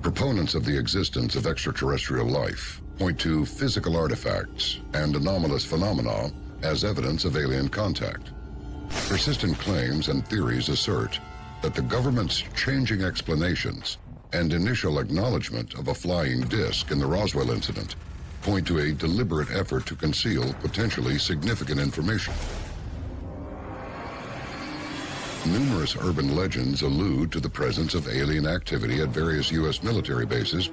Proponents of the existence of extraterrestrial life point to physical artifacts and anomalous phenomena as evidence of alien contact. Persistent claims and theories assert that the government's changing explanations and initial acknowledgement of a flying disc in the Roswell incident point to a deliberate effort to conceal potentially significant information. Numerous urban legends allude to the presence of alien activity at various U.S. military bases.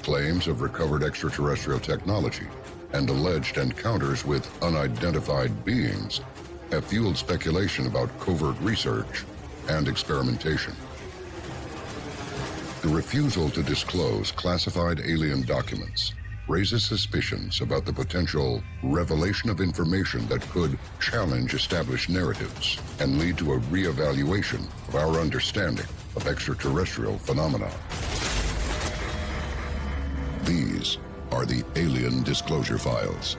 Claims of recovered extraterrestrial technology and alleged encounters with unidentified beings have fueled speculation about covert research and experimentation. The refusal to disclose classified alien documents raises suspicions about the potential revelation of information that could challenge established narratives and lead to a reevaluation of our understanding of extraterrestrial phenomena. These are the Alien Disclosure Files.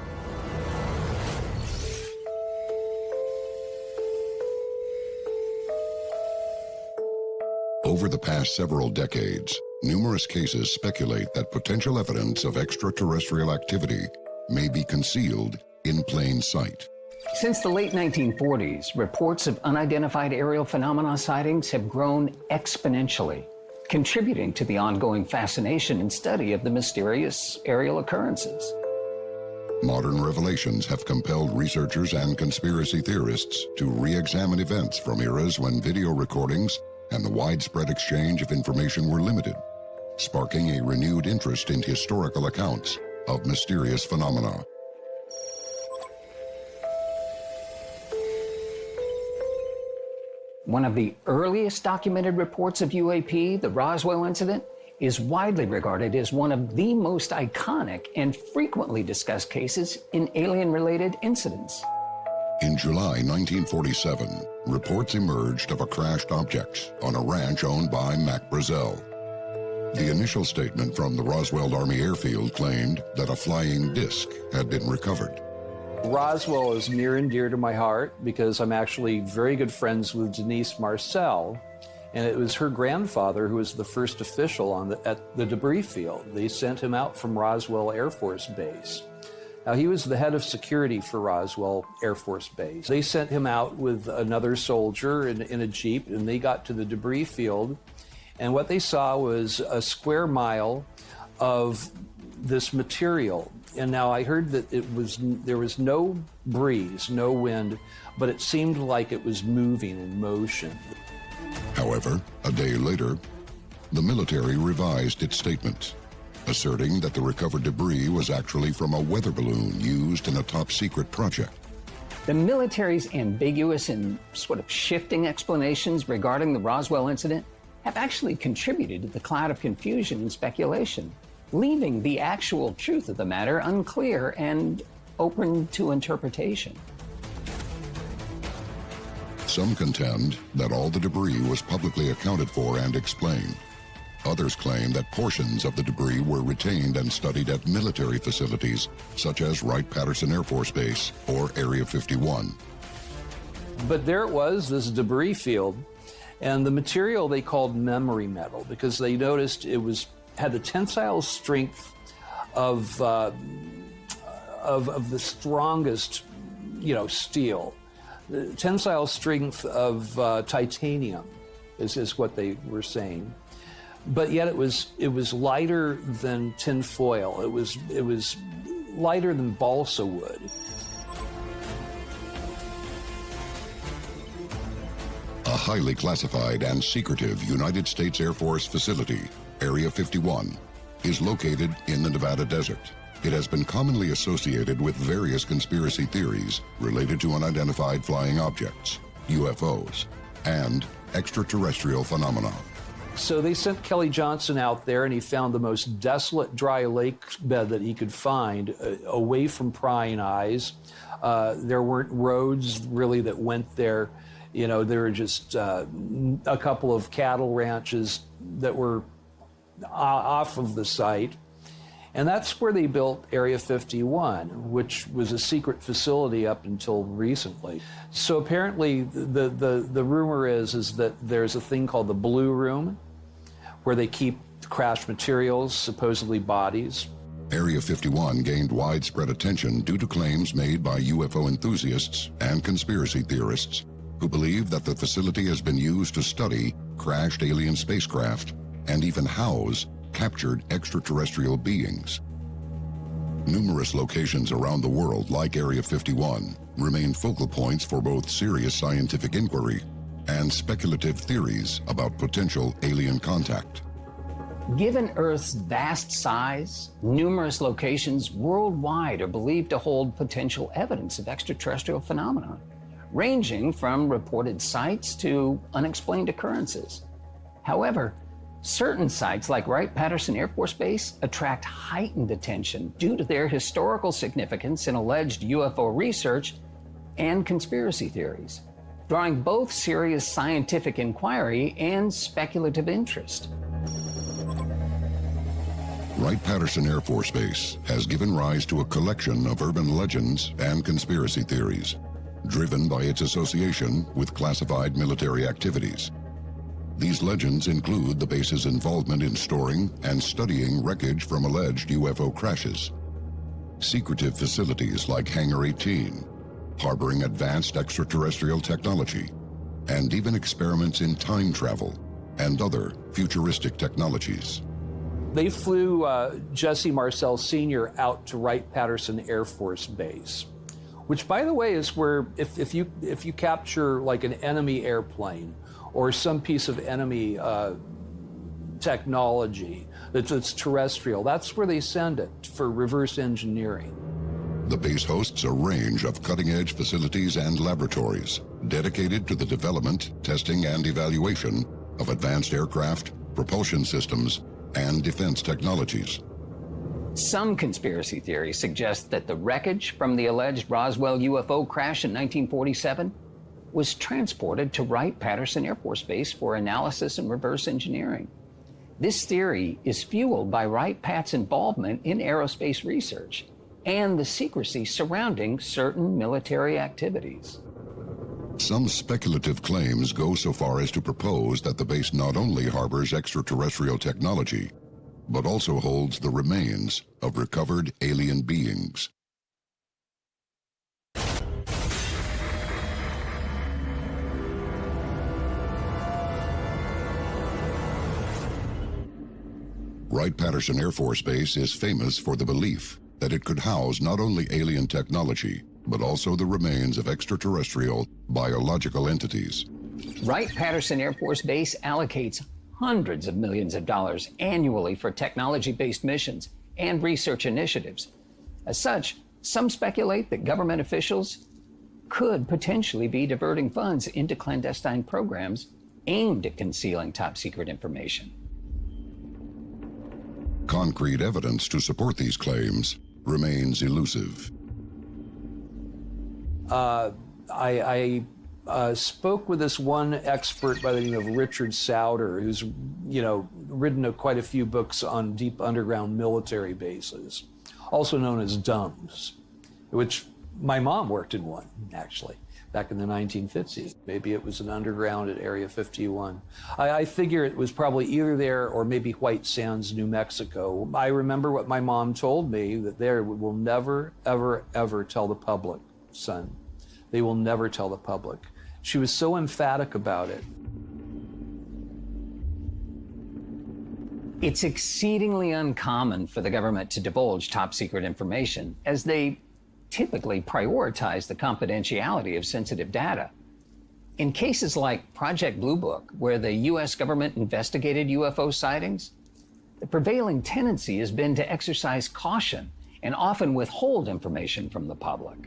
Over the past several decades, numerous cases speculate that potential evidence of extraterrestrial activity may be concealed in plain sight. Since the late 1940s, reports of unidentified aerial phenomena sightings have grown exponentially, contributing to the ongoing fascination and study of the mysterious aerial occurrences. Modern revelations have compelled researchers and conspiracy theorists to re-examine events from eras when video recordings and the widespread exchange of information were limited, sparking a renewed interest in historical accounts of mysterious phenomena. One of the earliest documented reports of UAP, the Roswell incident, is widely regarded as one of the most iconic and frequently discussed cases in alien-related incidents. In July 1947, reports emerged of a crashed object on a ranch owned by Mac Brazel. The initial statement from the Roswell Army Airfield claimed that a flying disc had been recovered. Roswell is near and dear to my heart because I'm actually very good friends with Denise Marcel, and it was her grandfather who was the first official at the debris field. They sent him out from Roswell Air Force Base. Now, he was the head of security for Roswell Air Force Base. They sent him out with another soldier in a Jeep, and they got to the debris field, and what they saw was a square mile of this material. And now I heard that there was no breeze, no wind, but it seemed like it was moving in motion. However, a day later, the military revised its statement, asserting that the recovered debris was actually from a weather balloon used in a top-secret project. The military's ambiguous and sort of shifting explanations regarding the Roswell incident have actually contributed to the cloud of confusion and speculation, leaving the actual truth of the matter unclear and open to interpretation. Some contend that all the debris was publicly accounted for and explained. Others claim that portions of the debris were retained and studied at military facilities, such as Wright-Patterson Air Force Base or Area 51. But there it was, this debris field, and the material they called memory metal because they noticed it had the tensile strength of the strongest, steel. The tensile strength of titanium is what they were saying. But yet it was lighter than tin foil. It was lighter than balsa wood. A highly classified and secretive United States Air Force facility, Area 51, is located in the Nevada desert. It has been commonly associated with various conspiracy theories related to unidentified flying objects, UFOs, and extraterrestrial phenomena. So they sent Kelly Johnson out there, and he found the most desolate dry lake bed that he could find, away from prying eyes. There weren't roads really that went there. There were just a couple of cattle ranches that were off of the site. And that's where they built Area 51, which was a secret facility up until recently. So apparently the rumor is that there's a thing called the Blue Room, where they keep crash materials, supposedly bodies. Area 51 gained widespread attention due to claims made by UFO enthusiasts and conspiracy theorists who believe that the facility has been used to study crashed alien spacecraft and even house captured extraterrestrial beings. Numerous locations around the world, like Area 51, remain focal points for both serious scientific inquiry and speculative theories about potential alien contact. Given Earth's vast size, numerous locations worldwide are believed to hold potential evidence of extraterrestrial phenomena, ranging from reported sites to unexplained occurrences. However, certain sites like Wright-Patterson Air Force Base attract heightened attention due to their historical significance in alleged UFO research and conspiracy theories, drawing both serious scientific inquiry and speculative interest. Wright-Patterson Air Force Base has given rise to a collection of urban legends and conspiracy theories, driven by its association with classified military activities. These legends include the base's involvement in storing and studying wreckage from alleged UFO crashes, secretive facilities like Hangar 18, harboring advanced extraterrestrial technology, and even experiments in time travel and other futuristic technologies. They flew Jesse Marcel Sr. out to Wright-Patterson Air Force Base, which, by the way, is where if you capture like an enemy airplane or some piece of enemy technology that's terrestrial, that's where they send it for reverse engineering. The base hosts a range of cutting-edge facilities and laboratories dedicated to the development, testing, and evaluation of advanced aircraft, propulsion systems, and defense technologies. Some conspiracy theories suggest that the wreckage from the alleged Roswell UFO crash in 1947 was transported to Wright-Patterson Air Force Base for analysis and reverse engineering. This theory is fueled by Wright-Pat's involvement in aerospace research and the secrecy surrounding certain military activities. Some speculative claims go so far as to propose that the base not only harbors extraterrestrial technology, but also holds the remains of recovered alien beings. Wright-Patterson Air Force Base is famous for the belief that it could house not only alien technology, but also the remains of extraterrestrial biological entities. Wright-Patterson Air Force Base allocates hundreds of millions of dollars annually for technology-based missions and research initiatives. As such, some speculate that government officials could potentially be diverting funds into clandestine programs aimed at concealing top-secret information. Concrete evidence to support these claims remains elusive. I spoke with this one expert by the name of Richard Souder, who's, written quite a few books on deep underground military bases, also known as DUMBs, which my mom worked in one, actually, back in the 1950s. Maybe it was an underground at Area 51. I figure it was probably either there or maybe White Sands, New Mexico. I remember what my mom told me, that they will never, ever, ever tell the public, son. They will never tell the public. She was so emphatic about it. It's exceedingly uncommon for the government to divulge top-secret information, as they typically prioritize the confidentiality of sensitive data. In cases like Project Blue Book, where the U.S. government investigated UFO sightings, the prevailing tendency has been to exercise caution and often withhold information from the public.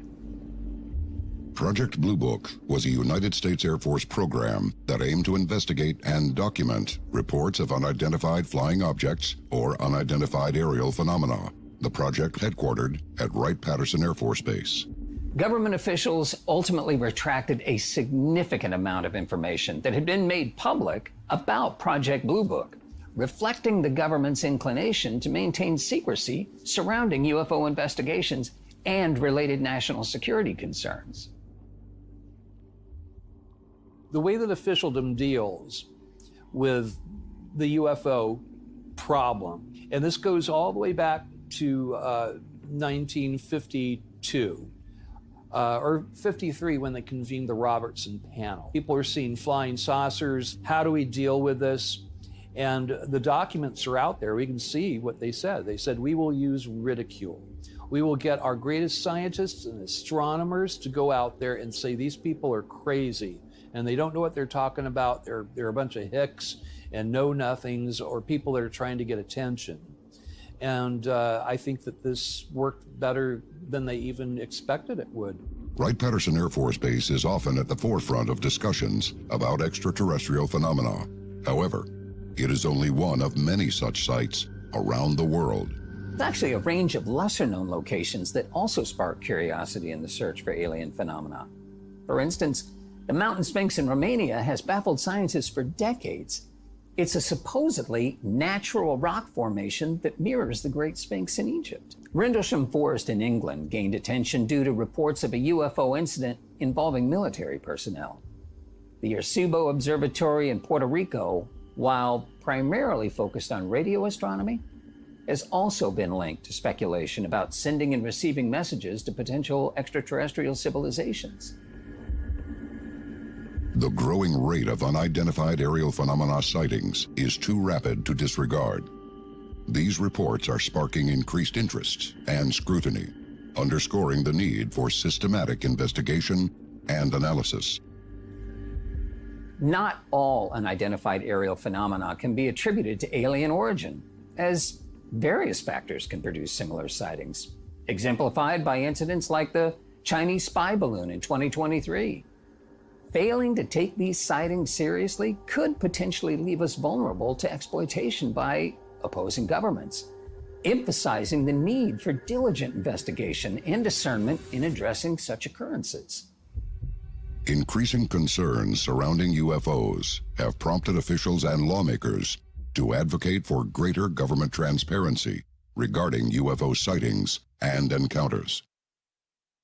Project Blue Book was a United States Air Force program that aimed to investigate and document reports of unidentified flying objects or unidentified aerial phenomena. The project headquartered at Wright-Patterson Air Force Base. Government officials ultimately retracted a significant amount of information that had been made public about Project Blue Book, reflecting the government's inclination to maintain secrecy surrounding UFO investigations and related national security concerns. The way that officialdom deals with the UFO problem. And this goes all the way back to 1952. Or 53 when they convened the Robertson panel. People are seeing flying saucers. How do we deal with this? And the documents are out there. We can see what they said. They said, we will use ridicule. We will get our greatest scientists and astronomers to go out there and say, these people are crazy and they don't know what they're talking about. They're a bunch of hicks and know-nothings, or people that are trying to get attention. And I think that this worked better than they even expected it would. Wright-Patterson Air Force Base is often at the forefront of discussions about extraterrestrial phenomena. However, it is only one of many such sites around the world. There's actually a range of lesser-known locations that also spark curiosity in the search for alien phenomena. For instance, the Mountain Sphinx in Romania has baffled scientists for decades. It's a supposedly natural rock formation that mirrors the Great Sphinx in Egypt. Rendlesham Forest in England gained attention due to reports of a UFO incident involving military personnel. The Arecibo Observatory in Puerto Rico, while primarily focused on radio astronomy, has also been linked to speculation about sending and receiving messages to potential extraterrestrial civilizations. The growing rate of unidentified aerial phenomena sightings is too rapid to disregard. These reports are sparking increased interest and scrutiny, underscoring the need for systematic investigation and analysis. Not all unidentified aerial phenomena can be attributed to alien origin, as various factors can produce similar sightings, exemplified by incidents like the Chinese spy balloon in 2023. Failing to take these sightings seriously could potentially leave us vulnerable to exploitation by opposing governments, emphasizing the need for diligent investigation and discernment in addressing such occurrences. Increasing concerns surrounding UFOs have prompted officials and lawmakers to advocate for greater government transparency regarding UFO sightings and encounters.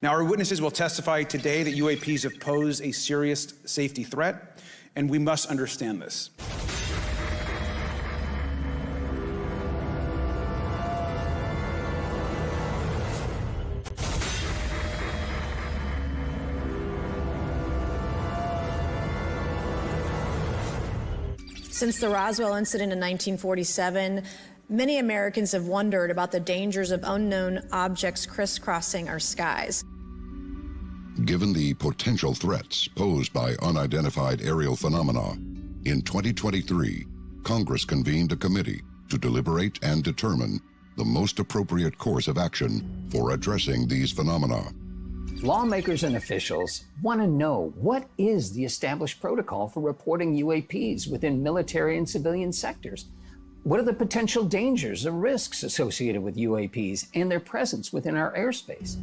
Now, our witnesses will testify today that UAPs have posed a serious safety threat, and we must understand this. Since the Roswell incident in 1947, many Americans have wondered about the dangers of unknown objects crisscrossing our skies. Given the potential threats posed by unidentified aerial phenomena, in 2023, Congress convened a committee to deliberate and determine the most appropriate course of action for addressing these phenomena. Lawmakers and officials want to know, what is the established protocol for reporting UAPs within military and civilian sectors? What are the potential dangers or risks associated with UAPs and their presence within our airspace?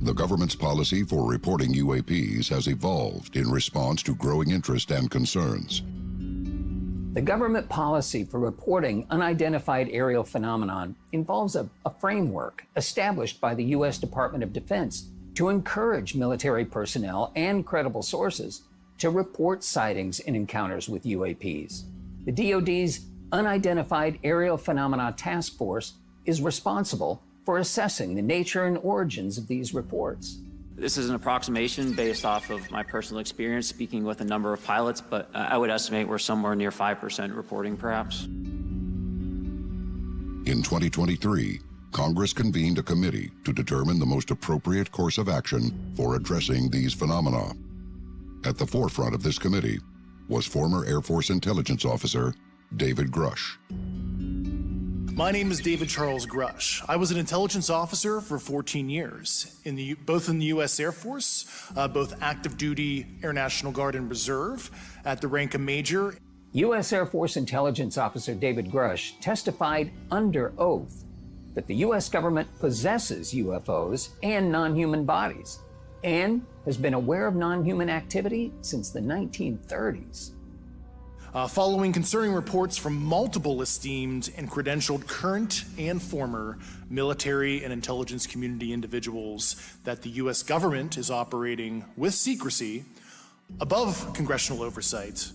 The government's policy for reporting UAPs has evolved in response to growing interest and concerns. The government policy for reporting unidentified aerial phenomenon involves a framework established by the U.S. Department of Defense to encourage military personnel and credible sources to report sightings and encounters with UAPs. The DoD's Unidentified Aerial Phenomena Task Force is responsible for assessing the nature and origins of these reports. This is an approximation based off of my personal experience speaking with a number of pilots, but I would estimate we're somewhere near 5% reporting, perhaps. In 2023, Congress convened a committee to determine the most appropriate course of action for addressing these phenomena. At the forefront of this committee was former Air Force intelligence officer David Grush. My name is David Charles Grush. I was an intelligence officer for 14 years, both in the U.S. Air Force, both active duty, Air National Guard, and Reserve, at the rank of major. U.S. Air Force intelligence officer David Grush testified under oath that the U.S. government possesses UFOs and non-human bodies and has been aware of non-human activity since the 1930s. Following concerning reports from multiple esteemed and credentialed current and former military and intelligence community individuals that the U.S. government is operating with secrecy above congressional oversight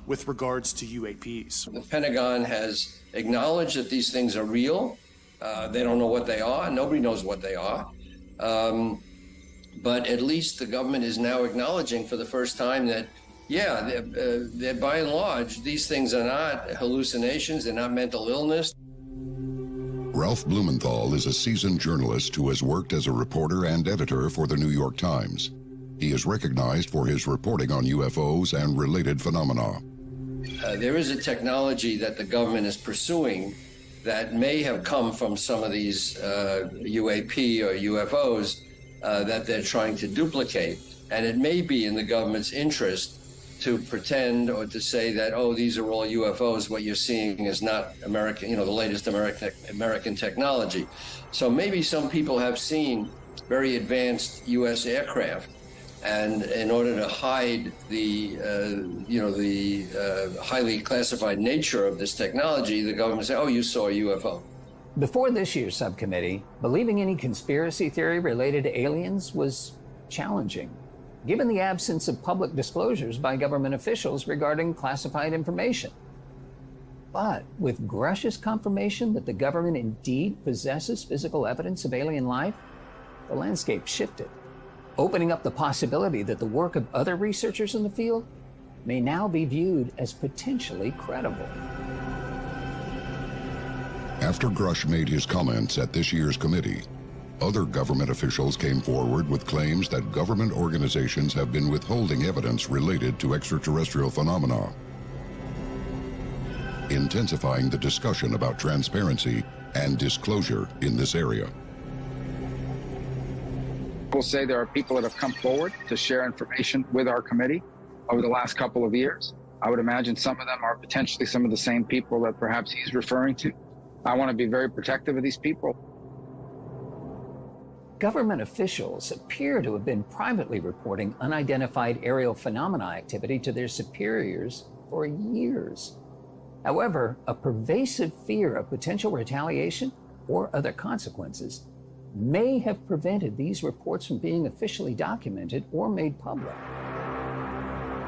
with regards to UAPs. The Pentagon has acknowledged that these things are real. They don't know what they are. Nobody knows what they are. But at least the government is now acknowledging for the first time that, yeah, they're by and large, these things are not hallucinations, they're not mental illness. Ralph Blumenthal is a seasoned journalist who has worked as a reporter and editor for the New York Times. He is recognized for his reporting on UFOs and related phenomena. There is a technology that the government is pursuing that may have come from some of these UAP or UFOs that they're trying to duplicate. And it may be in the government's interest to pretend or to say that, oh, these are all UFOs. What you're seeing is not American, you know, the latest American technology. So maybe some people have seen very advanced U.S. aircraft, and in order to hide the, highly classified nature of this technology, the government said, oh, you saw a UFO. Before this year's subcommittee, believing any conspiracy theory related to aliens was challenging, given the absence of public disclosures by government officials regarding classified information. But with Grush's confirmation that the government indeed possesses physical evidence of alien life, the landscape shifted, opening up the possibility that the work of other researchers in the field may now be viewed as potentially credible. After Grush made his comments at this year's committee, other government officials came forward with claims that government organizations have been withholding evidence related to extraterrestrial phenomena, intensifying the discussion about transparency and disclosure in this area. We'll say there are people that have come forward to share information with our committee over the last couple of years. I would imagine some of them are potentially some of the same people that perhaps he's referring to. I want to be very protective of these people. Government officials appear to have been privately reporting unidentified aerial phenomena activity to their superiors for years. However, a pervasive fear of potential retaliation or other consequences may have prevented these reports from being officially documented or made public.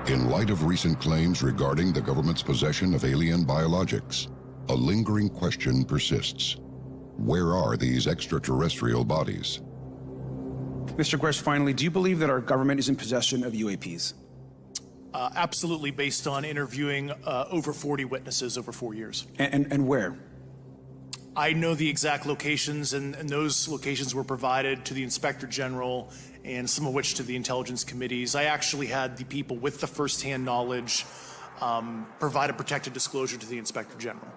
In light of recent claims regarding the government's possession of alien biologics, a lingering question persists. Where are these extraterrestrial bodies? Mr. Grush, finally, do you believe that our government is in possession of UAPs? Absolutely, based on interviewing over 40 witnesses over 4 years. And where? I know the exact locations, and those locations were provided to the Inspector General and some of which to the intelligence committees. I actually had the people with the firsthand knowledge provide a protected disclosure to the Inspector General.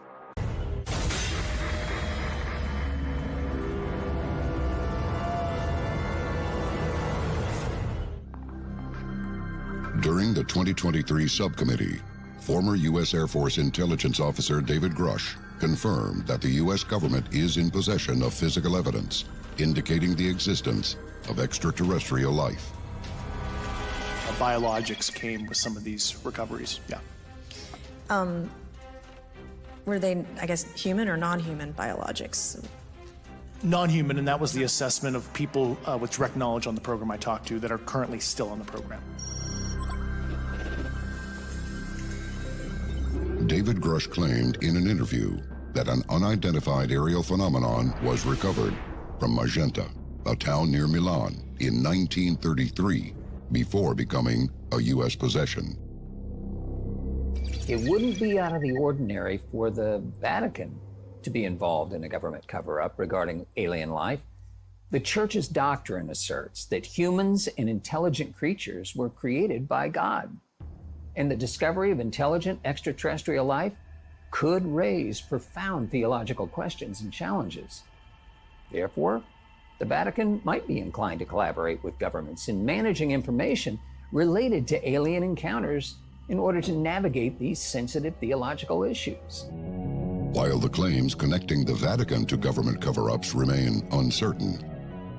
During the 2023 subcommittee, former U.S. Air Force intelligence officer David Grush confirmed that the U.S. government is in possession of physical evidence indicating the existence of extraterrestrial life. Biologics came with some of these recoveries, yeah. Were they, I guess, human or non-human biologics? Non-human, and that was the assessment of people with direct knowledge on the program I talked to that are currently still on the program. David Grush claimed in an interview that an unidentified aerial phenomenon was recovered from Magenta, a town near Milan, in 1933, before becoming a U.S. possession. It wouldn't be out of the ordinary for the Vatican to be involved in a government cover-up regarding alien life. The Church's doctrine asserts that humans and intelligent creatures were created by God, and the discovery of intelligent extraterrestrial life could raise profound theological questions and challenges. Therefore, the Vatican might be inclined to collaborate with governments in managing information related to alien encounters in order to navigate these sensitive theological issues. While the claims connecting the Vatican to government cover-ups remain uncertain,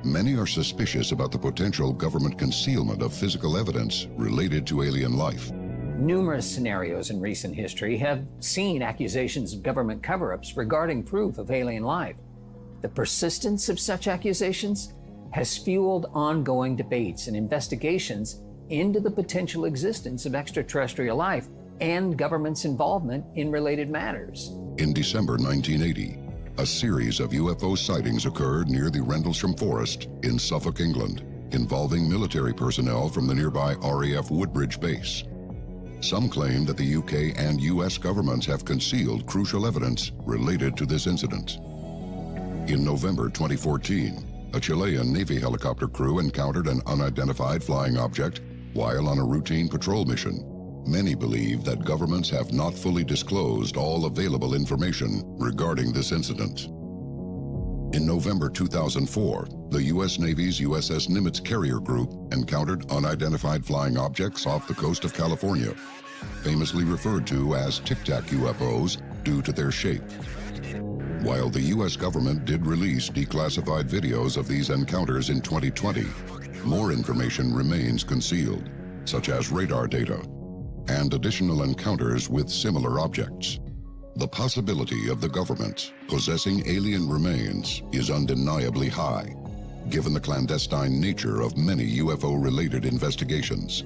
many are suspicious about the potential government concealment of physical evidence related to alien life. Numerous scenarios in recent history have seen accusations of government cover-ups regarding proof of alien life. The persistence of such accusations has fueled ongoing debates and investigations into the potential existence of extraterrestrial life and government's involvement in related matters. In December 1980, a series of UFO sightings occurred near the Rendlesham Forest in Suffolk, England, involving military personnel from the nearby RAF Woodbridge base. Some claim that the UK and US governments have concealed crucial evidence related to this incident. In November 2014, a Chilean Navy helicopter crew encountered an unidentified flying object while on a routine patrol mission. Many believe that governments have not fully disclosed all available information regarding this incident. In November 2004, the U.S. Navy's USS Nimitz carrier group encountered unidentified flying objects off the coast of California, famously referred to as Tic Tac UFOs due to their shape. While the U.S. government did release declassified videos of these encounters in 2020, more information remains concealed, such as radar data and additional encounters with similar objects. The possibility of the government possessing alien remains is undeniably high, given the clandestine nature of many UFO-related investigations.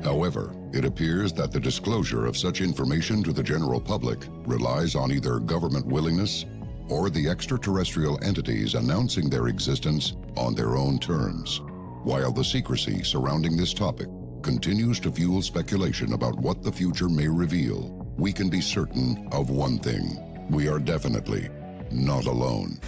However, it appears that the disclosure of such information to the general public relies on either government willingness or the extraterrestrial entities announcing their existence on their own terms. While the secrecy surrounding this topic continues to fuel speculation about what the future may reveal, we can be certain of one thing: we are definitely not alone.